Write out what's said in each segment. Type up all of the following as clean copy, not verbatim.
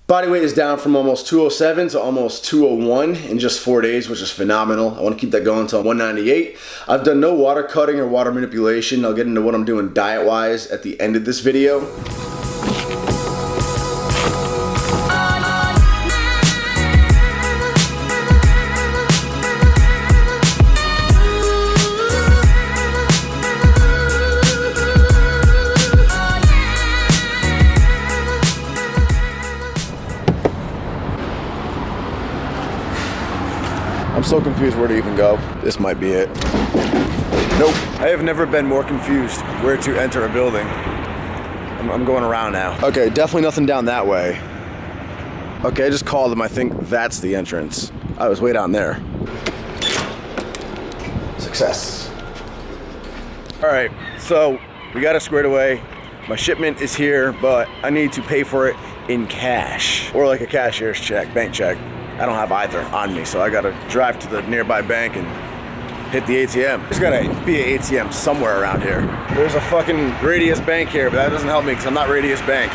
Body weight is down from almost 207 to almost 201 in just 4 days, which is phenomenal. I want to keep that going until 198. I've done no water cutting or water manipulation. I'll get into what I'm doing diet-wise at the end of this video. I'm so confused where to even go. This might be it. Nope. I have never been more confused where to enter a building. I'm going around now. Okay, definitely nothing down that way. Okay, I just called them. I think that's the entrance. I was way down there. Success. All right, so we got it squared away. My shipment is here, but I need to pay for it in cash or like a cashier's check, bank check. I don't have either on me, so I gotta drive to the nearby bank and hit the ATM. There's gotta be an ATM somewhere around here. There's a fucking Radius Bank here, but that doesn't help me because I'm not Radius Bank.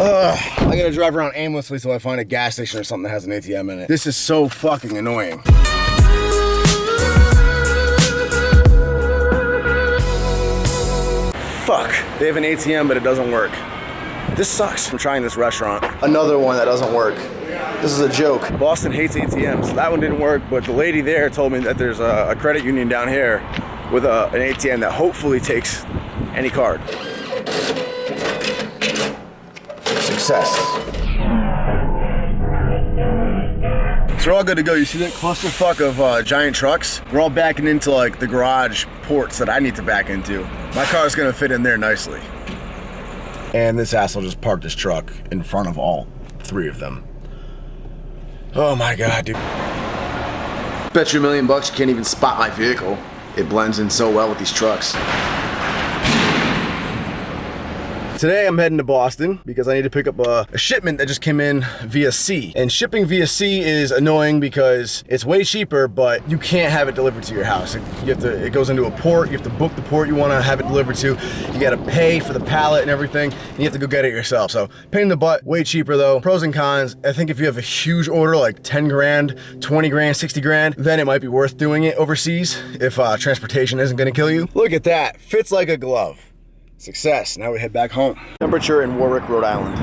I gotta drive around aimlessly till I find a gas station or something that has an ATM in it. This is so fucking annoying. Fuck, they have an ATM, but it doesn't work. This sucks. I'm trying this restaurant. Another one that doesn't work. This is a joke. Boston hates ATMs. That one didn't work, but the lady there told me that there's a credit union down here with an ATM that hopefully takes any card. Success. So we're all good to go. You see that clusterfuck of giant trucks? We're all backing into like the garage ports that I need to back into. My car's gonna fit in there nicely. And this asshole just parked his truck in front of all three of them. Oh my God, dude. Bet you $1 million you can't even spot my vehicle. It blends in so well with these trucks. Today I'm heading to Boston because I need to pick up a shipment that just came in via sea. And shipping via sea is annoying because it's way cheaper, but you can't have it delivered to your house. It goes into a port, you have to book the port you want to have it delivered to. You got to pay for the pallet and everything, and you have to go get it yourself. So pain in the butt, way cheaper though. Pros and cons, I think if you have a huge order like 10 grand, 20 grand, 60 grand, then it might be worth doing it overseas if transportation isn't gonna kill you. Look at that, fits like a glove. Success. Now we head back home. Temperature in Warwick, Rhode Island.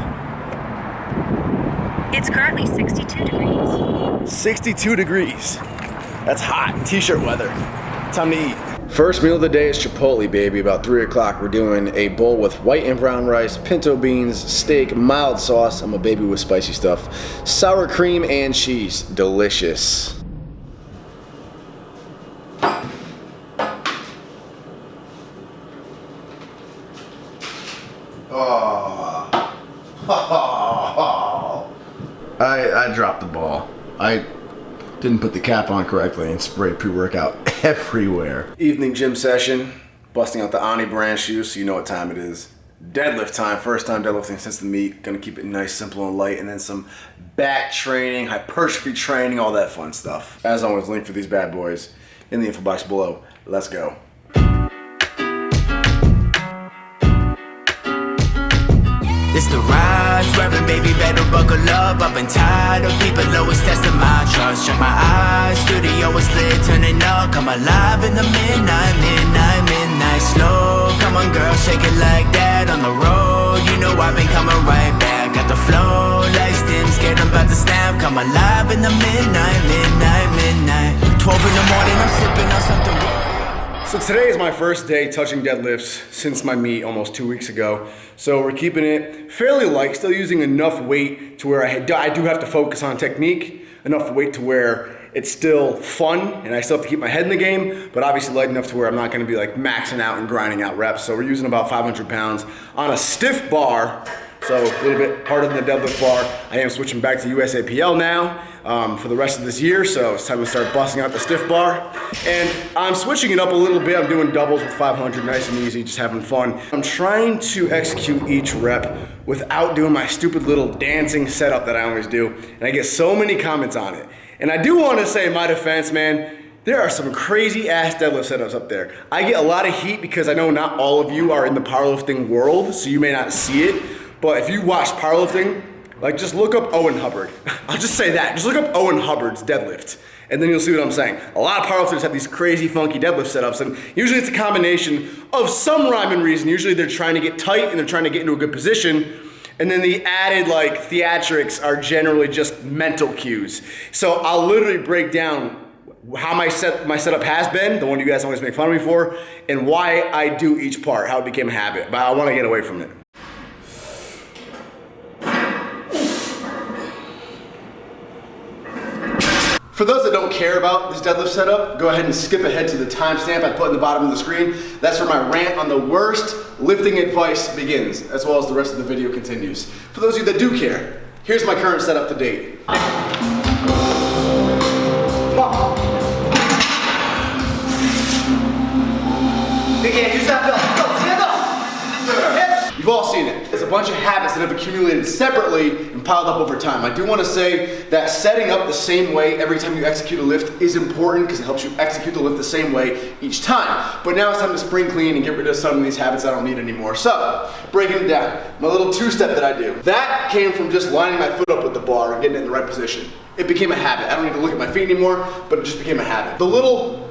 It's currently 62 degrees. 62 degrees. That's hot. T-shirt weather. Time to eat. First meal of the day is Chipotle, baby. About 3 o'clock, we're doing a bowl with white and brown rice, pinto beans, steak, mild sauce. I'm a baby with spicy stuff. Sour cream and cheese. Delicious. I dropped the ball. I didn't put the cap on correctly and sprayed pre-workout everywhere. Evening gym session, busting out the Ani brand shoes so you know what time it is. Deadlift time, first time deadlifting since the meet. Gonna keep it nice, simple, and light, and then some back training, hypertrophy training, all that fun stuff. As always, link for these bad boys in the info box below. Let's go. It's the rise, swerving, baby, better buckle up. Up and tired of people always testing my trust. Check my eyes, studio is lit, turning up. Come alive in the midnight, slow. Come on, girl, shake it like that. On the road, you know I've been coming right back. Got the flow, like stem, scared I'm about to snap. Come alive in the midnight, 12 in the morning, I'm sipping on something. So today is my first day touching deadlifts since my meet almost 2 weeks ago. So we're keeping it fairly light, still using enough weight to where I do have to focus on technique, enough weight to where it's still fun and I still have to keep my head in the game, but obviously light enough to where I'm not gonna be like maxing out and grinding out reps. So we're using about 500 pounds on a stiff bar, so a little bit harder than the deadlift bar. I am switching back to USAPL now for the rest of this year, so it's time to start busting out the stiff bar. And I'm switching it up a little bit. I'm doing doubles with 500, nice and easy, just having fun. I'm trying to execute each rep without doing my stupid little dancing setup that I always do. And I get so many comments on it. And I do want to say in my defense, man, there are some crazy ass deadlift setups up there. I get a lot of heat because I know not all of you are in the powerlifting world, so you may not see it. But if you watch powerlifting, Like, just look up Owen Hubbard. I'll just say that. Just look up Owen Hubbard's deadlift, and then you'll see what I'm saying. A lot of powerlifters have these crazy, funky deadlift setups, and usually it's a combination of some rhyme and reason. Usually they're trying to get tight and they're trying to get into a good position, and then the added, like, theatrics are generally just mental cues. So I'll literally break down how my setup has been, the one you guys always make fun of me for, and why I do each part, how it became a habit. But I want to get away from it. For those that don't care about this deadlift setup, go ahead and skip ahead to the timestamp I put in the bottom of the screen. That's where my rant on the worst lifting advice begins, as well as the rest of the video continues. For those of you that do care, here's my current setup to date. You've all seen it. It's a bunch of habits that have accumulated separately and piled up over time. I do want to say that setting up the same way every time you execute a lift is important because it helps you execute the lift the same way each time. But now it's time to spring clean and get rid of some of these habits I don't need anymore. So, breaking it down, my little two-step that I do. That came from just lining my foot up with the bar and getting it in the right position. It became a habit. I don't need to look at my feet anymore, but it just became a habit. The little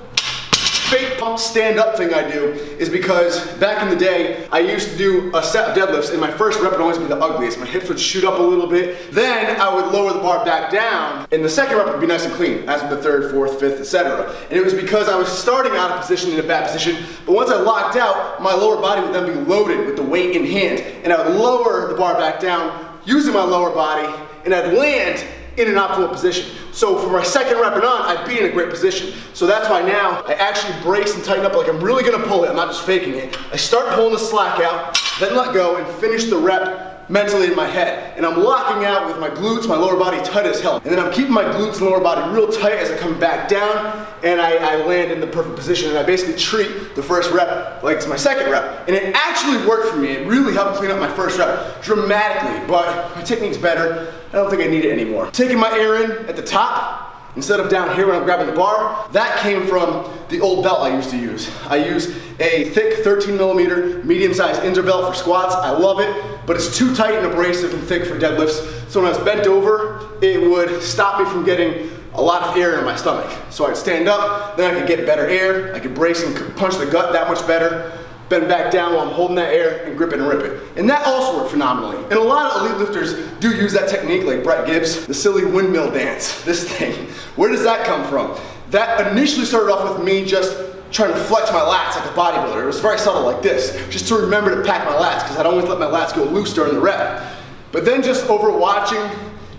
fake pump stand-up thing I do is because back in the day, I used to do a set of deadlifts and my first rep would always be the ugliest. My hips would shoot up a little bit. Then I would lower the bar back down and the second rep would be nice and clean, as with the third, fourth, fifth, etc. And it was because I was starting out of position in a bad position, but once I locked out, my lower body would then be loaded with the weight in hand. And I would lower the bar back down using my lower body and I'd land in an optimal position. So for my second rep and on, I'd be in a great position. So that's why now I actually brace and tighten up like I'm really gonna pull it, I'm not just faking it. I start pulling the slack out, then let go and finish the rep mentally in my head. And I'm locking out with my glutes, my lower body tight as hell. And then I'm keeping my glutes and lower body real tight as I come back down and I land in the perfect position. And I basically treat the first rep like it's my second rep. And it actually worked for me. It really helped clean up my first rep dramatically, but my technique's better. I don't think I need it anymore. Taking my air in at the top, instead of down here when I'm grabbing the bar, that came from the old belt I used to use. I use a thick 13 millimeter medium-sized Inzer belt for squats. I love it, but it's too tight and abrasive and thick for deadlifts. So when I was bent over, it would stop me from getting a lot of air in my stomach. So I'd stand up, then I could get better air. I could brace and punch the gut that much better. Bend back down while I'm holding that air and grip it and rip it. And that also worked phenomenally. And a lot of elite lifters do use that technique, like Brett Gibbs, the silly windmill dance, this thing. Where does that come from? That initially started off with me just trying to flex my lats like a bodybuilder. It was very subtle like this, just to remember to pack my lats, because I'd always let my lats go loose during the rep. But then just over watching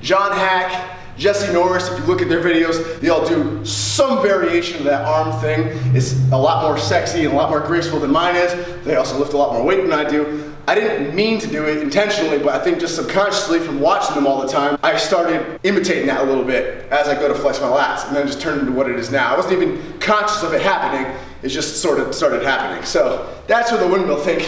John Hack, Jesse Norris, if you look at their videos, they all do some variation of that arm thing. It's a lot more sexy and a lot more graceful than mine is. They also lift a lot more weight than I do. I didn't mean to do it intentionally, but I think just subconsciously from watching them all the time, I started imitating that a little bit as I go to flex my lats, and then it just turned into what it is now. I wasn't even conscious of it happening. It just sort of started happening. So that's where the windmill thing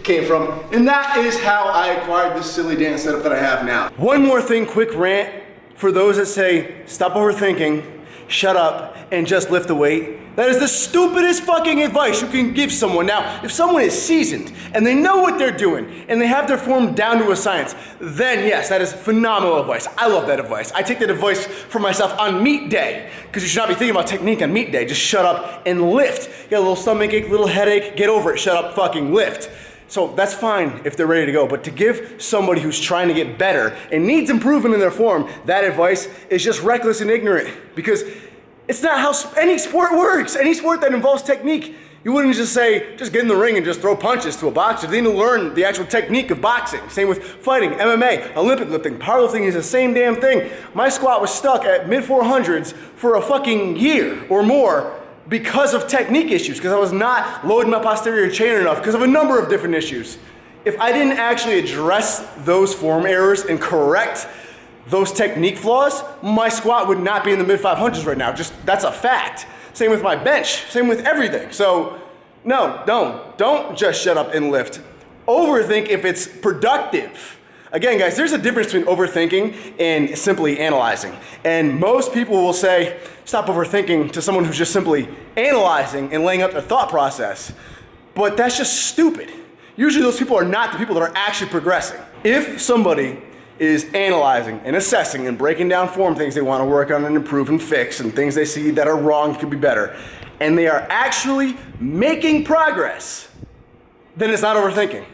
came from. And that is how I acquired this silly dance setup that I have now. One more thing, quick rant. For those that say, stop overthinking, shut up, and just lift the weight, that is the stupidest fucking advice you can give someone. Now, if someone is seasoned, and they know what they're doing, and they have their form down to a science, then yes, that is phenomenal advice. I love that advice. I take that advice for myself on meet day, because you should not be thinking about technique on meet day. Just shut up and lift. You got a little stomach ache, little headache, get over it, shut up, fucking lift. So that's fine if they're ready to go, but to give somebody who's trying to get better and needs improvement in their form, that advice is just reckless and ignorant, because it's not how any sport works. Any sport that involves technique, you wouldn't just say, just get in the ring and just throw punches to a boxer. They need to learn the actual technique of boxing. Same with fighting, MMA, Olympic lifting, powerlifting is the same damn thing. My squat was stuck at mid 400s for a fucking year or more because of technique issues, because I was not loading my posterior chain enough, because of a number of different issues. If I didn't actually address those form errors and correct those technique flaws, my squat would not be in the mid 500s right now. Just, that's a fact. Same with my bench, same with everything. So no, don't just shut up and lift. Overthink if it's productive. Again, guys, there's a difference between overthinking and simply analyzing. And most people will say, stop overthinking to someone who's just simply analyzing and laying out their thought process. But that's just stupid. Usually those people are not the people that are actually progressing. If somebody is analyzing and assessing and breaking down form things they want to work on and improve and fix, and things they see that are wrong could be better, and they are actually making progress, then it's not overthinking.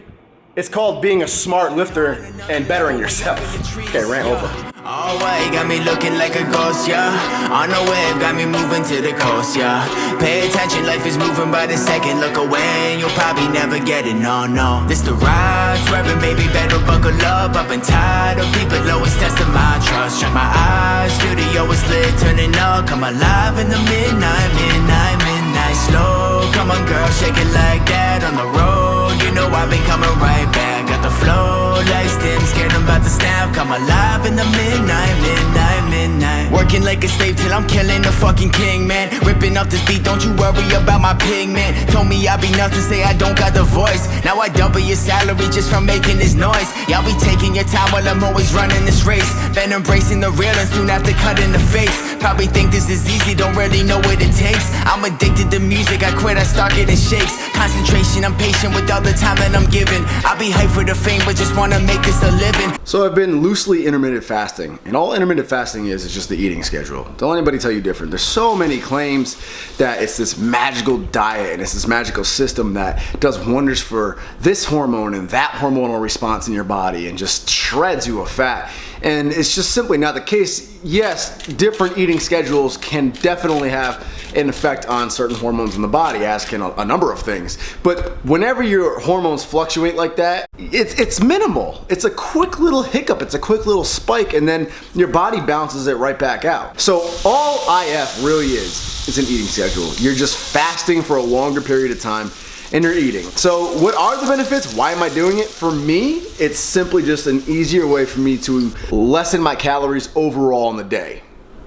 It's called being a smart lifter and bettering yourself. Okay, rant over. All white got me looking like a ghost, yeah. On the wave got me moving to the coast, yeah. Pay attention, life is moving by the second. Look away and you'll probably never get it, no, no. This the ride, swerving, baby, better buckle up. Up and tired of people always testing my trust. Shut my eyes, studio is lit, turning up. Come alive in the midnight, midnight, midnight. Slow, come on girl, shake it like that. On the road, you know I've been coming right back. Got the flow, lights dim, scared I'm about to snap. Come alive in the midnight, midnight, midnight. Working like a slave till I'm killing the fucking king, man. Ripping up this beat, don't you worry about my pigment. Told me I'd be nothing, say I don't got the voice. Now I double your salary just from making this noise. Y'all be taking your time while I'm always running this race. Been embracing the real and soon after cutting the face. Probably think this is easy, don't really know what it takes. I'm addicted to music, I quit, I start getting shakes. Concentration, I'm patient with all the time that I'm given. I'll be hyped for the fame, but just wanna make this a living. So I've been loosely intermittent fasting, and all intermittent fasting is just the eating schedule. Don't anybody tell you different. There's so many claims that it's this magical diet and it's this magical system that does wonders for this hormone and that hormonal response in your body and just shreds you of fat. And it's just simply not the case. Yes, different eating schedules can definitely have an effect on certain hormones in the body, as can a number of things. But whenever your hormones fluctuate like that, it's minimal. It's a quick little hiccup, it's a quick little spike, and then your body bounces it right back out. So all IF really is an eating schedule. You're just fasting for a longer period of time and you're eating. So what are the benefits? Why am I doing it? For me, it's simply just an easier way for me to lessen my calories overall in the day.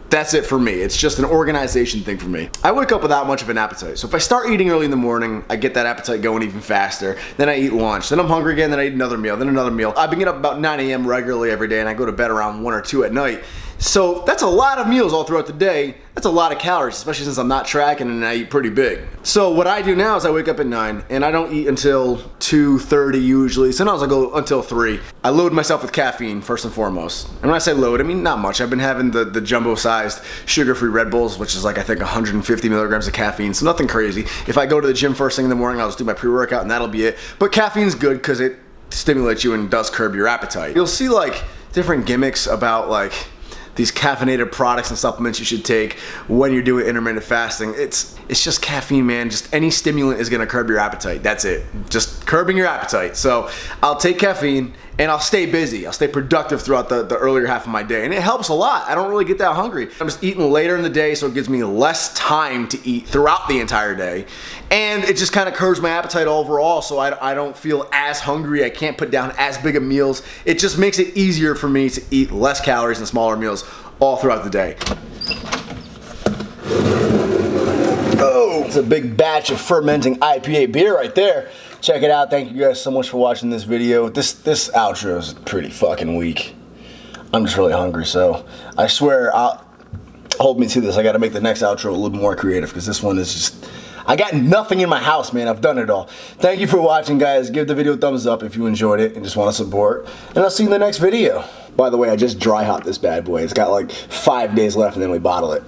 That's it for me. It's just an organization thing for me. I wake up without much of an appetite. So if I start eating early in the morning, I get that appetite going even faster. Then I eat lunch. Then I'm hungry again. Then I eat another meal. Then another meal. I've been getting up about 9 a.m. regularly every day, and I go to bed around 1 or 2 at night. So that's a lot of meals all throughout the day. That's a lot of calories, especially since I'm not tracking and I eat pretty big. So what I do now is I wake up at 9 and I don't eat until 2:30 usually. Sometimes I go until 3. I load myself with caffeine first and foremost. And when I say load, I mean not much. I've been having the jumbo-sized sugar-free Red Bulls, which is like I think 150 milligrams of caffeine, so nothing crazy. If I go to the gym first thing in the morning, I'll just do my pre-workout and that'll be it. But caffeine's good because it stimulates you and does curb your appetite. You'll see like different gimmicks about like these caffeinated products and supplements you should take when you're doing intermittent fasting. It's just caffeine, man. Just any stimulant is gonna curb your appetite. That's it. Just curbing your appetite. So I'll take caffeine and I'll stay busy. I'll stay productive throughout the earlier half of my day. And it helps a lot. I don't really get that hungry. I'm just eating later in the day, so it gives me less time to eat throughout the entire day. And it just kind of curbs my appetite overall, so I don't feel as hungry. I can't put down as big of meals. It just makes it easier for me to eat less calories and smaller meals all throughout the day. Oh, it's a big batch of fermenting IPA beer right there. Check it out. Thank you guys so much for watching this video. This outro is pretty fucking weak. I'm just really hungry, so I swear, hold me to this. I gotta make the next outro a little more creative because this one is just, I got nothing in my house, man. I've done it all. Thank you for watching, guys. Give the video a thumbs up if you enjoyed it and just want to support. And I'll see you in the next video. By the way, I just dry hopped this bad boy. It's got like 5 days left and then we bottle it.